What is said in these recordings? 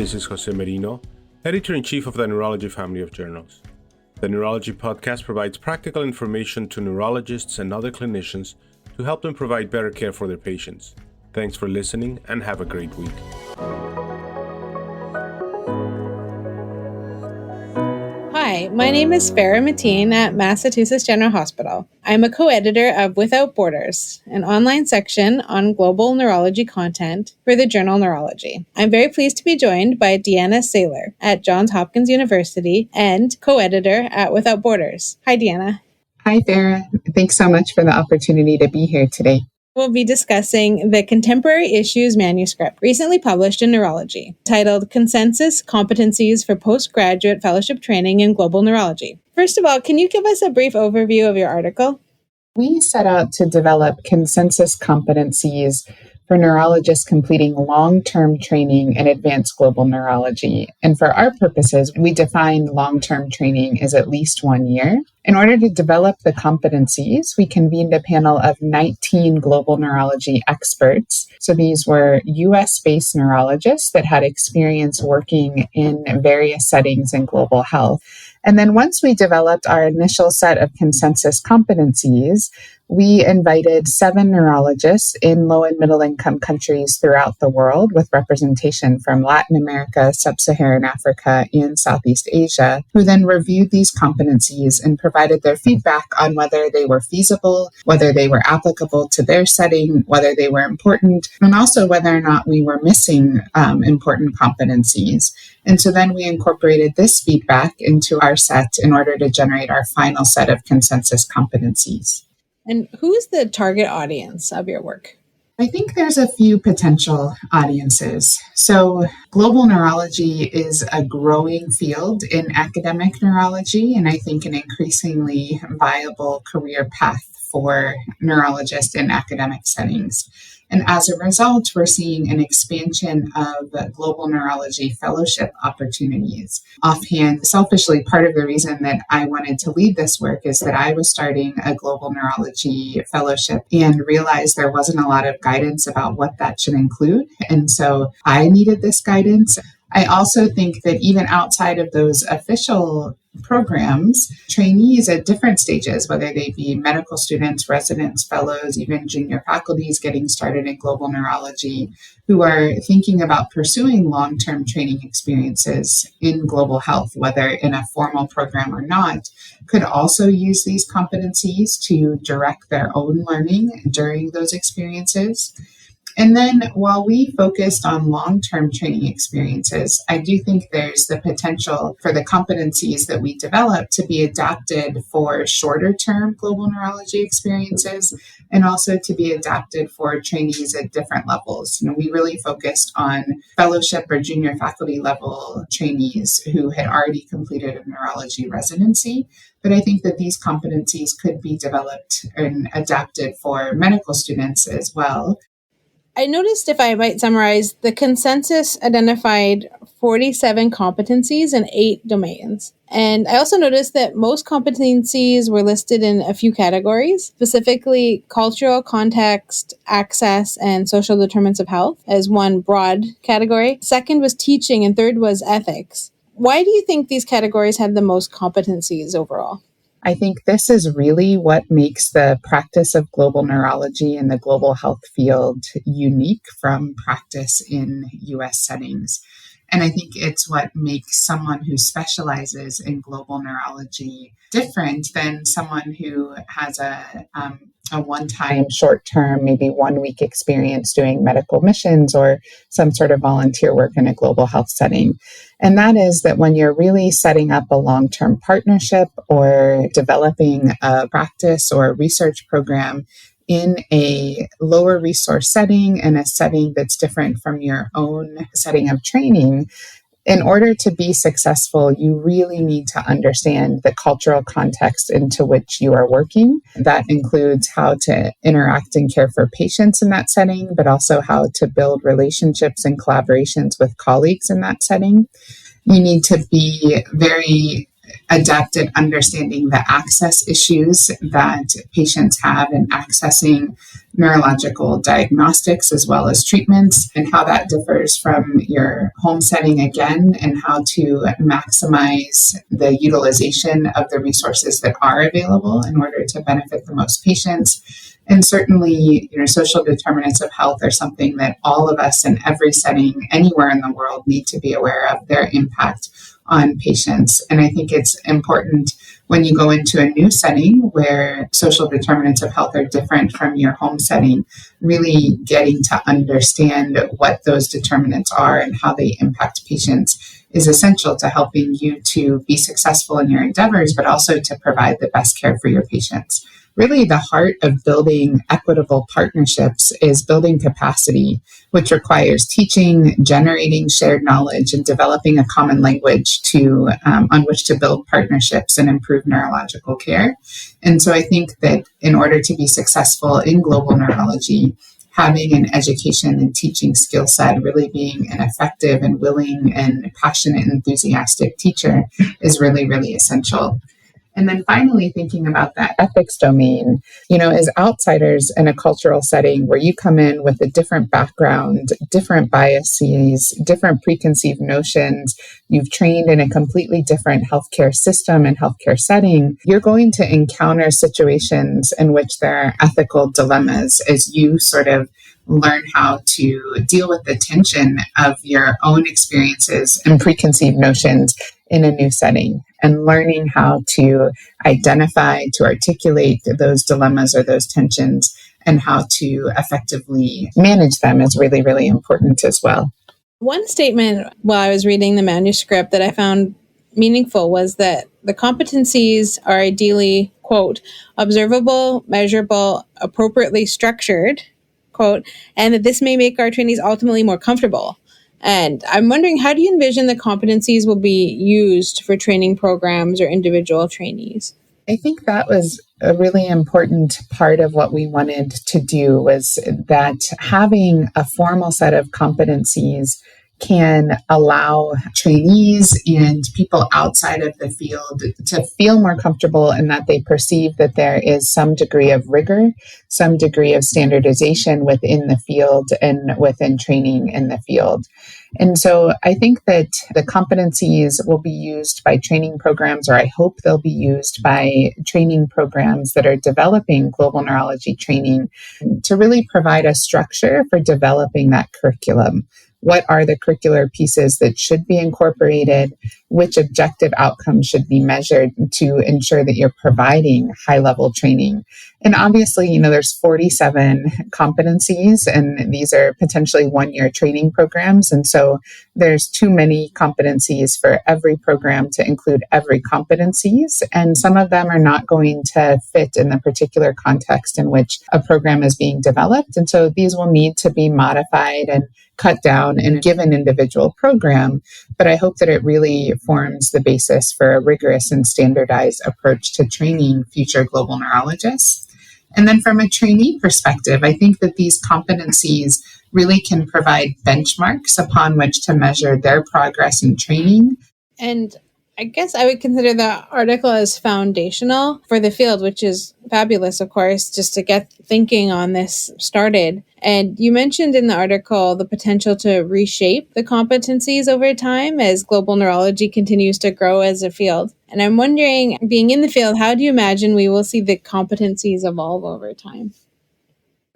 This is Jose Merino, Editor-in-Chief of the Neurology family of journals. The Neurology podcast provides practical information to neurologists and other clinicians to help them provide better care for their patients. Thanks for listening and have a great week. Hi, my name is Farrah Mateen at Massachusetts General Hospital. I'm a co-editor of Without Borders, an online section on global neurology content for the journal Neurology. I'm very pleased to be joined by Deanna Saylor at Johns Hopkins University and co-editor at Without Borders. Hi, Deanna. Hi, Farrah. Thanks so much for the opportunity to be here today. We'll be discussing the Contemporary Issues manuscript, recently published in Neurology, titled Consensus Competencies for Postgraduate Fellowship Training in Global Neurology. First of all, can you give us a brief overview of your article? We set out to develop consensus competencies for neurologists completing long-term training in advanced global neurology. And for our purposes, we defined long-term training as at least 1 year. In order to develop the competencies, we convened a panel of 19 global neurology experts. So these were US-based neurologists that had experience working in various settings in global health. And then once we developed our initial set of consensus competencies, we invited 7 neurologists in low and middle income countries throughout the world with representation from Latin America, Sub-Saharan Africa, and Southeast Asia, who then reviewed these competencies and provided their feedback on whether they were feasible, whether they were applicable to their setting, whether they were important, and also whether or not we were missing important competencies. And so then we incorporated this feedback into our set in order to generate our final set of consensus competencies. And who's the target audience of your work? I think there's a few potential audiences. So global neurology is a growing field in academic neurology, and I think an increasingly viable career path for neurologists in academic settings. And as a result, we're seeing an expansion of global neurology fellowship opportunities. Offhand, selfishly, part of the reason that I wanted to lead this work is that I was starting a global neurology fellowship and realized there wasn't a lot of guidance about what that should include. And so I needed this guidance. I also think that even outside of those official programs, trainees at different stages, whether they be medical students, residents, fellows, even junior faculties getting started in global neurology, who are thinking about pursuing long-term training experiences in global health, whether in a formal program or not, could also use these competencies to direct their own learning during those experiences. And then while we focused on long-term training experiences, I do think there's the potential for the competencies that we develop to be adapted for shorter-term global neurology experiences and also to be adapted for trainees at different levels. We really focused on fellowship or junior faculty level trainees who had already completed a neurology residency. But I think that these competencies could be developed and adapted for medical students as well. I noticed, if I might summarize, the consensus identified 47 competencies in 8 domains. And I also noticed that most competencies were listed in a few categories, specifically cultural context, access, and social determinants of health as one broad category. Second was teaching, and third was ethics. Why do you think these categories had the most competencies overall? I think this is really what makes the practice of global neurology and the global health field unique from practice in US settings. And I think it's what makes someone who specializes in global neurology different than someone who has a one-time, short-term, maybe 1-week experience doing medical missions or some sort of volunteer work in a global health setting. And that is that when you're really setting up a long-term partnership or developing a practice or a research program in a lower resource setting and a setting that's different from your own setting of training, in order to be successful, you really need to understand the cultural context into which you are working. That includes how to interact and care for patients in that setting, but also how to build relationships and collaborations with colleagues in that setting. You need to be very adept at understanding the access issues that patients have in accessing neurological diagnostics as well as treatments, and how that differs from your home setting again, and how to maximize the utilization of the resources that are available in order to benefit the most patients. And certainly, social determinants of health are something that all of us in every setting anywhere in the world need to be aware of their impact on patients. And I think it's important when you go into a new setting where social determinants of health are different from your home setting, really getting to understand what those determinants are and how they impact patients is essential to helping you to be successful in your endeavors, but also to provide the best care for your patients. Really, the heart of building equitable partnerships is building capacity, which requires teaching, generating shared knowledge, and developing a common language on which to build partnerships and improve neurological care. And so I think that in order to be successful in global neurology, having an education and teaching skill set, really being an effective and willing and passionate and enthusiastic teacher is really, really essential. And then finally, thinking about that ethics domain, as outsiders in a cultural setting where you come in with a different background, different biases, different preconceived notions, you've trained in a completely different healthcare system and healthcare setting, you're going to encounter situations in which there are ethical dilemmas as you sort of learn how to deal with the tension of your own experiences and preconceived notions in a new setting, and learning how to identify, to articulate those dilemmas or those tensions, and how to effectively manage them is really, really important as well. One statement while I was reading the manuscript that I found meaningful was that the competencies are ideally, quote, observable, measurable, appropriately structured, quote, and that this may make our trainees ultimately more comfortable. And I'm wondering, how do you envision the competencies will be used for training programs or individual trainees? I think that was a really important part of what we wanted to do, was that having a formal set of competencies can allow trainees and people outside of the field to feel more comfortable, and that they perceive that there is some degree of rigor, some degree of standardization within the field and within training in the field. And so I think that the competencies will be used by training programs, or I hope they'll be used by training programs that are developing global neurology training, to really provide a structure for developing that curriculum. What are the curricular pieces that should be incorporated? Which objective outcomes should be measured to ensure that you're providing high-level training? And obviously, there's 47 competencies, and these are potentially one-year training programs. And so there's too many competencies for every program to include every competencies. And some of them are not going to fit in the particular context in which a program is being developed. And so these will need to be modified and cut down in a given individual program. But I hope that it really forms the basis for a rigorous and standardized approach to training future global neurologists. And then from a trainee perspective, I think that these competencies really can provide benchmarks upon which to measure their progress in training. And I guess I would consider the article as foundational for the field, which is fabulous, of course, just to get thinking on this started. And you mentioned in the article the potential to reshape the competencies over time as global neurology continues to grow as a field. And I'm wondering, being in the field, how do you imagine we will see the competencies evolve over time?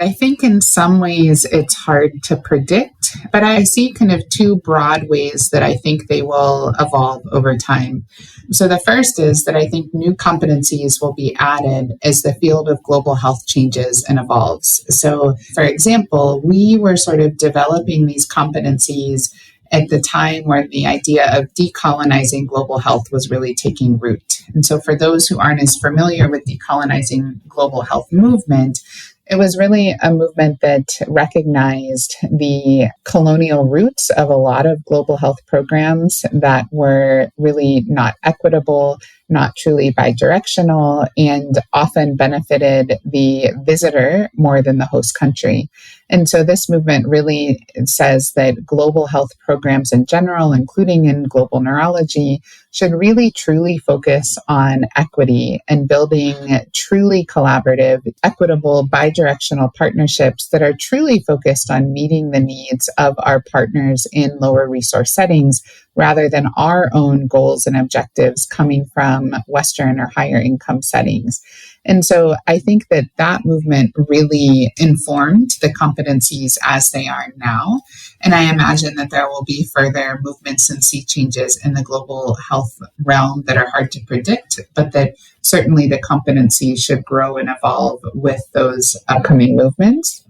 I think in some ways it's hard to predict, but I see kind of two broad ways that I think they will evolve over time. So the first is that I think new competencies will be added as the field of global health changes and evolves. So, for example, we were sort of developing these competencies at the time where the idea of decolonizing global health was really taking root. And so for those who aren't as familiar with decolonizing global health movement, it was really a movement that recognized the colonial roots of a lot of global health programs that were really not equitable, not truly bidirectional, and often benefited the visitor more than the host country. And so this movement really says that global health programs in general, including in global neurology, should really truly focus on equity and building truly collaborative, equitable, bidirectional partnerships that are truly focused on meeting the needs of our partners in lower resource settings, rather than our own goals and objectives coming from Western or higher income settings. And so I think that that movement really informed the competencies as they are now. And I imagine that there will be further movements and sea changes in the global health realm that are hard to predict, but that certainly the competencies should grow and evolve with those upcoming movements.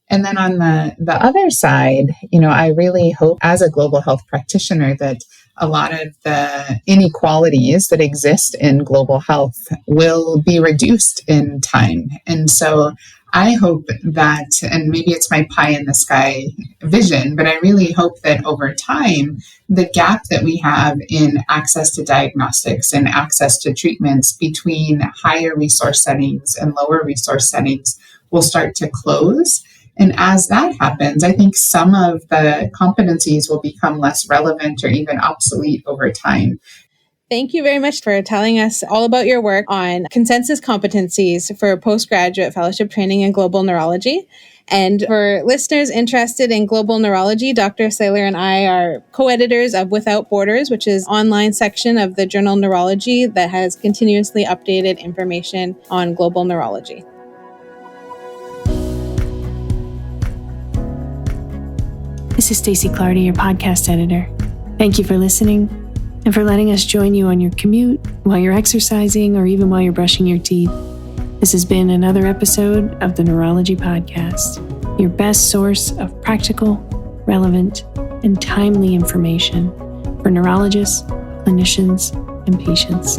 And then on the other side, I really hope as a global health practitioner that a lot of the inequalities that exist in global health will be reduced in time. And so I hope that, and maybe it's my pie in the sky vision, but I really hope that over time, the gap that we have in access to diagnostics and access to treatments between higher resource settings and lower resource settings will start to close. And as that happens, I think some of the competencies will become less relevant or even obsolete over time. Thank you very much for telling us all about your work on consensus competencies for postgraduate fellowship training in global neurology. And for listeners interested in global neurology, Dr. Saylor and I are co-editors of Without Borders, which is an online section of the journal Neurology that has continuously updated information on global neurology. This is Stacey Clardy, your podcast editor. Thank you for listening and for letting us join you on your commute, while you're exercising, or even while you're brushing your teeth. This has been another episode of the Neurology Podcast, your best source of practical, relevant, and timely information for neurologists, clinicians, and patients.